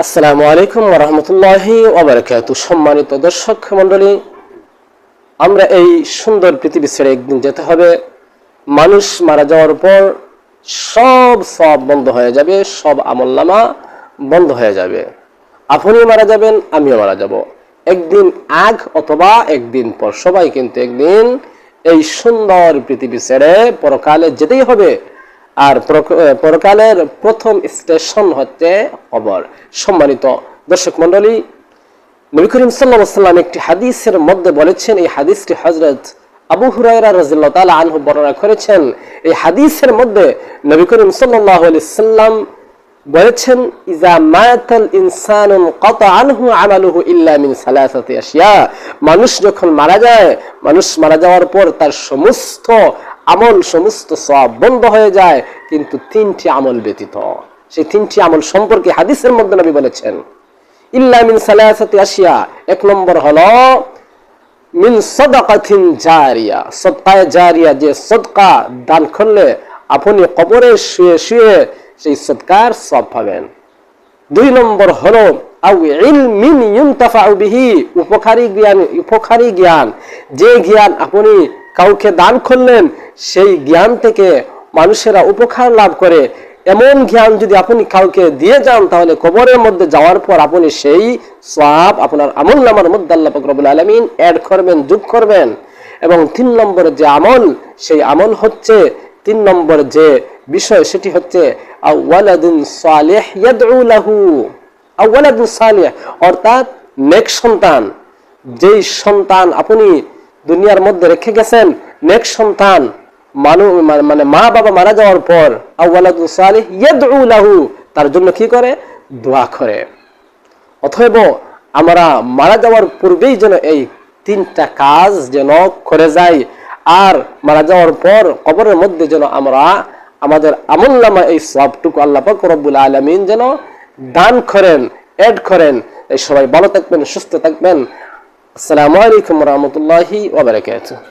আসসালামু আলাইকুম ওয়া রাহমাতুল্লাহি ওয়া বারাকাতুহু। সম্মানিত দর্শক মণ্ডলী, আমরা এই সুন্দর পৃথিবী ছেড়ে একদিন যেতে হবে। মানুষ মারা যাওয়ার পর সব বন্ধ হয়ে যাবে, সব আমলনামা বন্ধ হয়ে যাবে। আপনিও মারা যাবেন, আমিও মারা যাব। একদিন আগ অথবা একদিন পর সবাই কিন্তু একদিন এই সুন্দর পৃথিবী ছেড়ে পরকালে যেতেই হবে। আর পরকালের প্রথম স্টেশন হচ্ছে কবর। সম্মানিত দর্শক মণ্ডলী, নবী করিম সাল্লাল্লাহু আলাইহি ওয়াসাল্লাম একটি হাদিসের মধ্যে বলেছেন, এই হাদিসটি হযরত আবু হুরায়রা রাদিয়াল্লাহু তাআলা আনহু বর্ণনা করেছেন। এই হাদিসের মধ্যে নবী করিম সাল্লাল্লাহু আলাইহি ওয়াসাল্লাম বলেছেন, ইজা মাতাল ইনসানু কাতা আনহু আমালুহু ইল্লা মিন সালাসাতি আশিয়া। মানুষ যখন মারা যায়, মানুষ মারা যাওয়ার পর তার সমস্ত আমল, সমস্ত সওয়াব বন্ধ হয়ে যায়, কিন্তু তিনটি আমল ব্যতীত। সেই তিনটি আমল সম্পর্কে হাদিসের মধ্যে নবী বলেছেন, ইল্লা মিন সালাসাতি আশিয়া। এক নম্বর হলো মিন সাদাকাতিন জারিয়া, সদকায়ে জারিয়া, যে সদকা দান করলে আপনি কবরে শুয়ে শুয়ে সেই সদকার সওয়াব পাবেন। দুই নম্বর হলো আও ইলমিন ইউনতাফাউ বিহি, উপকারী জ্ঞান, যে জ্ঞান আপনি কাউকে দান করলেন, সেই জ্ঞান থেকে মানুষেরা উপকার লাভ করে, এমন জ্ঞান যদি আপনি কাউকে দিয়ে যান, তাহলে কবরের মধ্যে যাওয়ার পর আপনি সেই সওয়াব আপনার আমলনামার মধ্যে আল্লাহ পাক রব্বুল আলামিন অ্যাড করবেন, যোগ করবেন। এবং তিন নম্বর যে আমল, সেই আমল হচ্ছে, তিন নম্বর যে বিষয়, সেটি হচ্ছে আওয়ালাদুন সালিহ ইয়াদউ লাহু, আওয়ালাদুন সালিহ অর্থাৎ নেক সন্তান। যেই সন্তান আপনি দুনিয়ার মধ্যে রেখে গেছেন, নেক সন্তান, মানে মা বাবা মারা যাওয়ার পর আওয়ালাদুন সালিহ ইয়াদউ লাহু, তার জন্য কি করে? দোয়া করে। অতএব আমরা মারা যাওয়ার পূর্বেই যেন এই তিনটা কাজ যেন করে যাই, আর মারা যাওয়ার পর কবরের মধ্যে যেন আমরা আমাদের আমলনামা এই সওয়াবটুকু আল্লাহ পাক রব্বুল আলামিন যেন দান করেন, এড করেন। এই সবাই ভালো থাকবেন, সুস্থ থাকবেন। আসসালামু আলাইকুম ওয়া রাহমাতুল্লাহি ওয়া বারাকাতুহু।